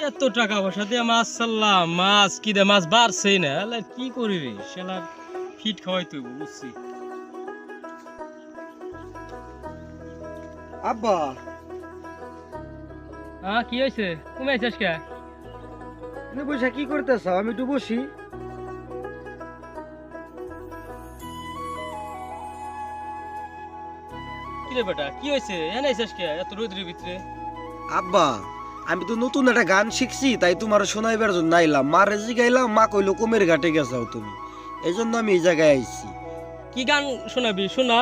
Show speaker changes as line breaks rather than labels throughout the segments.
এত টাকা পয়সা দিয়ে মাছ ছাড়লাম, মাছ কি দে মাছ বাড়ছেই না, কি করি রে শালার ফিট খাওয়াই তুই বুঝছি।
আব্বা
হ্যাঁ কি হয়েছে, তুমি আইছিস কে?
তুমি বসে কি করতেছ? আমি একটু বসি।
কি রে বেটা কি হয়েছে, এনে আইছিস কে এত রোদের ভিতরে?
আব্বা আমি তো নতুন একটা গান শিখছি, তাই তোমার শোনাইবার জন্য আইলাম। মারে জিগাইলাম, মা কইলো কুমের ঘাটে গেছাও তুমি, এই জন্য আমি এই জায়গায় আইছি।
কি গান শোনাবি শোনা।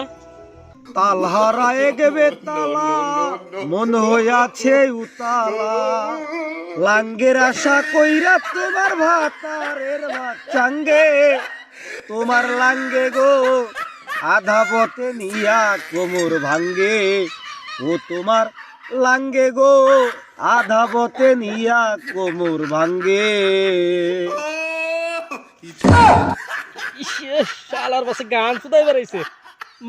তাল হারায় গেবে তালা, মন হইয়াছে উতালা, লাঙ্গের আশা কইরা তোমার ভাতারের চাঙ্গে, তোমার লাঙ্গে গো আধা পথে নিয়া কোমর ভাঙ্গে, ও তোমার লাঙ্গে গো আধা পথে নিয়া কোমর ভাঙ্গে।
শালার বাসে গান শুধাই বেড়াইছে,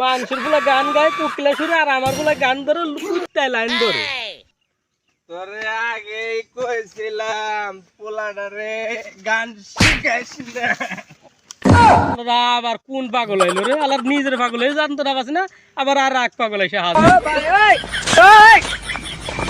মানুষের গুলা গান গায় কোকিলা সুরে, আর আমার গুলা গান ধরে লুকুটাই লাইন ধরে।
তোরে আগে কইছিলাম পোলাডারে গান শিখাইছ না।
আবার কোন পাগল হইলো রে, আলার নিজের পাগল হয়ে জানতো না পারছি না, আবার আর রাগ পাগল এসে হাত